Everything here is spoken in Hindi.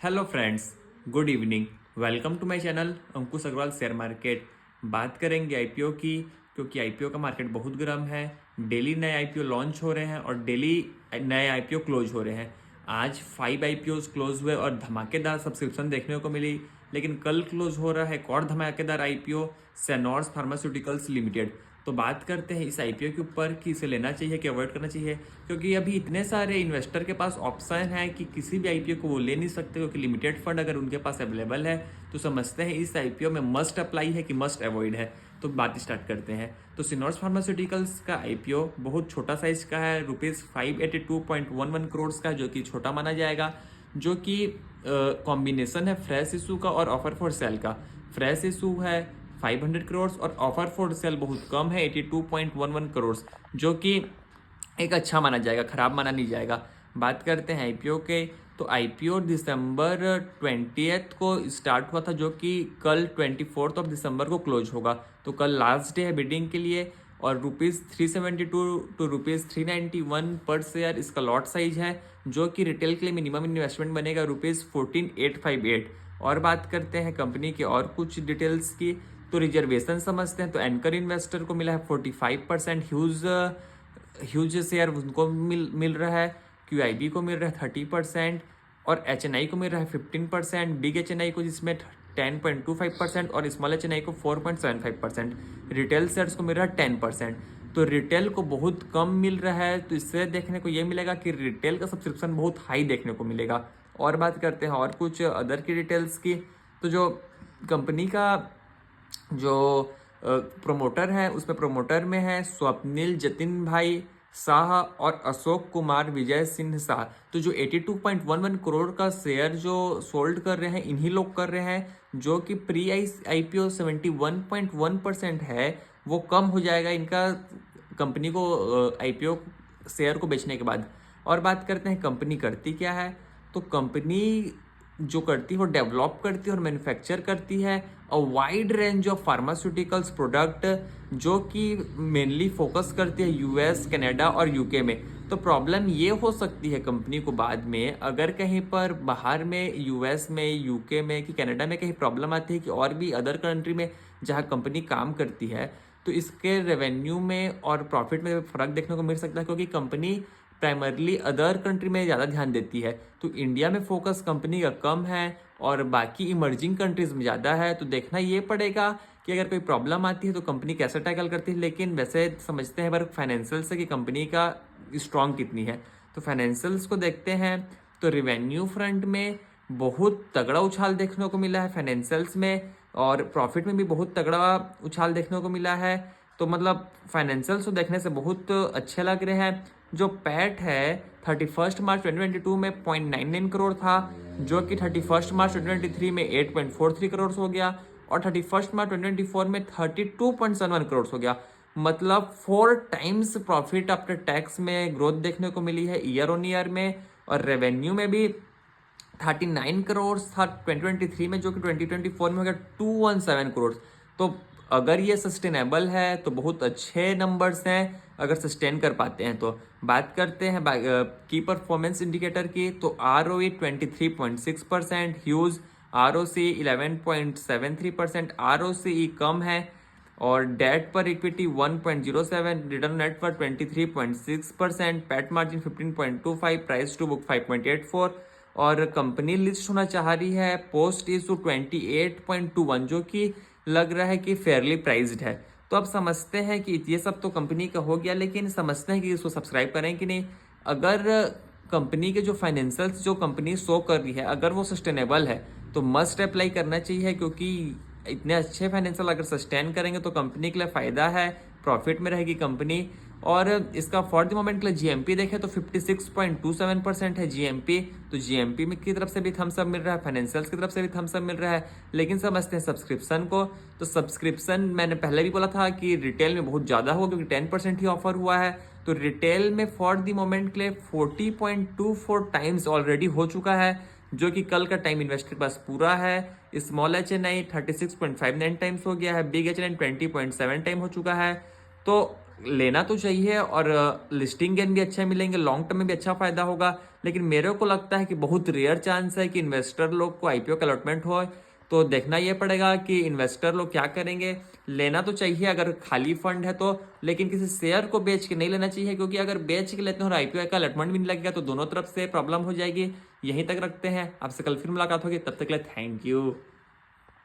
Hello friends, good evening. Welcome to my channel Ankush Agarwal share market. बात करेंगे आईपीओ की, क्योंकि आईपीओ का मार्केट बहुत गर्म है। डेली नए आईपीओ लॉन्च हो रहे हैं और डेली नए आईपीओ क्लोज हो रहे हैं। आज 5 आईपीओ क्लोज हुए और धमाकेदार सब्सक्रिप्शन देखने को मिली। लेकिन कल क्लोज हो रहा है एक और धमाकेदार आईपीओ, सेनोर्स फार्मास्यूटिकल्स लिमिटेड। तो बात करते हैं इस आईपीओ के ऊपर कि इसे लेना चाहिए कि अवॉइड करना चाहिए, क्योंकि अभी इतने सारे इन्वेस्टर के पास ऑप्शन है कि किसी भी आईपीओ को वो ले नहीं सकते, क्योंकि लिमिटेड फंड अगर उनके पास अवेलेबल है तो समझते हैं इस आईपीओ में मस्ट अप्लाई है कि मस्ट अवॉइड है। तो बात स्टार्ट करते हैं। तो सिनोर्स फार्मास्यूटिकल्स का आईपीओ बहुत छोटा साइज का है, ₹582.11 करोड़ का, जो कि छोटा माना जाएगा। जो कि कॉम्बिनेशन है फ्रेश इशू का और ऑफर फॉर सेल का। फ्रेश इशू है 500 करोड़ और ऑफर फॉर सेल बहुत कम है 82.11 करोड़, जो कि एक अच्छा माना जाएगा, खराब माना नहीं जाएगा। बात करते हैं आईपीओ के। तो आईपीओ दिसंबर 20 को स्टार्ट हुआ था, जो कि कल 24 दिसंबर को क्लोज होगा। तो कल लास्ट डे है बिडिंग के लिए और ₹372 टू ₹391 पर शेयर इसका लॉट साइज है, जो कि रिटेल के लिए मिनिमम इन्वेस्टमेंट बनेगा ₹14,858। और बात करते हैं कंपनी के और कुछ डिटेल्स की। तो रिजर्वेशन समझते हैं। तो एंकर इन्वेस्टर को मिला है 45%, ह्यूज शेयर उनको मिल रहा है, क्यूआईबी को मिल रहा है 30% और एचएनआई को मिल रहा है 15%, बिग एचएनआई को जिसमें 10.25% और स्मॉल एचएनआई को 4.75%। रिटेल शेयर्स को मिल रहा है 10%। तो रिटेल को बहुत कम मिल रहा है, तो इससे देखने को ये मिलेगा कि रिटेल का सब्सक्रिप्शन बहुत हाई देखने को मिलेगा। और बात करते हैं और कुछ अदर की डिटेल्स की। तो जो कंपनी का जो प्रोमोटर है, उसमें प्रोमोटर में है स्वप्निल जतिन भाई शाह और अशोक कुमार विजय सिंह शाह। तो जो 82.11 करोड़ का शेयर जो सोल्ड कर रहे हैं, इन्हीं लोग कर रहे हैं, जो कि प्री आईपीओ 71.1% है, वो कम हो जाएगा इनका कंपनी को आईपीओ शेयर को बेचने के बाद। और बात करते हैं कंपनी करती क्या है। तो कंपनी जो करती है वो डेवलप करती है और मैन्युफैक्चर करती है a wide range of pharmaceuticals product, जो कि मेनली फोकस करती है यूएस, कनाडा और यूके में। तो प्रॉब्लम ये हो सकती है कंपनी को बाद में, अगर कहीं पर बाहर में यूएस में, यूके में कि कनाडा में कहीं प्रॉब्लम आती है कि और भी अदर कंट्री में जहाँ कंपनी काम करती है, तो इसके रेवेन्यू में और प्रॉफिट में फ़र्क देखने को मिल सकता है, क्योंकि कंपनी प्राइमरली अदर कंट्री में ज़्यादा ध्यान देती है। तो इंडिया में फोकस कंपनी का कम है और बाकी इमर्जिंग कंट्रीज में ज़्यादा है। तो देखना ये पड़ेगा कि अगर कोई प्रॉब्लम आती है तो कंपनी कैसे टैकल करती है। लेकिन वैसे समझते हैं वर्क फाइनेंशियल से कि कंपनी का स्ट्रॉन्ग कितनी है। तो फाइनेंशियल्स को देखते हैं। तो रिवेन्यू फ्रंट में बहुत तगड़ा उछाल देखने को मिला है फाइनेंशियल्स में, और प्रॉफिट में भी बहुत तगड़ा उछाल देखने को मिला है। तो मतलब फाइनेंशियल्स को देखने से बहुत अच्छे लग रहे हैं। जो पैट है 31 मार्च 2022 में 0.99 करोड़ था, जो कि 31 मार्च 2023 में 8.43 करोड़ हो गया और 31 मार्च 2024 में 32.71 करोड़ हो गया। मतलब 4 टाइम्स प्रॉफिट आफ्टर टैक्स में ग्रोथ देखने को मिली है ईयर ऑन ईयर में। और रेवेन्यू में भी 39 करोड़ था 2023 में, जो कि 2024 में हो गया 217 करोड़। तो अगर ये सस्टेनेबल है तो बहुत अच्छे नंबर्स हैं, अगर सस्टेन कर पाते हैं तो। बात करते हैं की परफॉर्मेंस इंडिकेटर की। तो ROE 23.6%, ह्यूज ROC 11.73%, ROCE कम है और डेट पर equity 1.07, return net worth 23.6%, PAT margin 15.25, price to book 5.84 और कंपनी लिस्ट होना चाह रही है पोस्ट इशू 28.21, जो कि लग रहा है कि फेयरली प्राइस्ड है। तो अब समझते हैं कि ये सब तो कंपनी का हो गया, लेकिन समझते हैं कि इसको सब्सक्राइब करें कि नहीं। अगर कंपनी के जो फाइनेंशियल्स जो कंपनी शो कर रही है, अगर वो सस्टेनेबल है तो मस्ट अप्लाई करना चाहिए, क्योंकि इतने अच्छे फाइनेंशियल अगर सस्टेन करेंगे तो कंपनी के लिए फ़ायदा है, प्रॉफिट में रहेगी कंपनी। और इसका फॉर द मोमेंट के लिए जीएमपी देखें तो 56.27% है जीएमपी। तो जीएमपी में की तरफ से भी थम्स अप मिल रहा है, फाइनेंशियल्स की तरफ से भी थम्स अप मिल रहा है। लेकिन समझते हैं सब्सक्रिप्शन को। तो सब्सक्रिप्शन मैंने पहले भी बोला था कि रिटेल में बहुत ज़्यादा हुआ, क्योंकि 10% ही ऑफर हुआ है। तो रिटेल में फॉर द मोमेंट के लिए 40.24 टाइम्स ऑलरेडी हो चुका है, जो कि कल का टाइम इन्वेस्टर के पास पूरा है। स्मॉल एचएनआई 36.59 टाइम्स हो गया है, बिग एचएनआई 20.7 टाइम हो चुका है। तो लेना तो चाहिए और लिस्टिंग गेन भी अच्छे मिलेंगे, लॉन्ग टर्म में भी अच्छा फायदा होगा। लेकिन मेरे को लगता है कि बहुत रेयर चांस है कि इन्वेस्टर लोग को आईपीओ का अलॉटमेंट हो। तो देखना ये पड़ेगा कि इन्वेस्टर लोग क्या करेंगे। लेना तो चाहिए अगर खाली फंड है तो, लेकिन किसी शेयर को बेच के नहीं लेना चाहिए, क्योंकि अगर बेच के लेते हैं और आईपीओ का अलॉटमेंट भी नहीं लगेगा तो दोनों तरफ से प्रॉब्लम हो जाएगी। यहीं तक रखते हैं, आपसे कल फिर मुलाकात होगी, तब तक के लिए थैंक यू।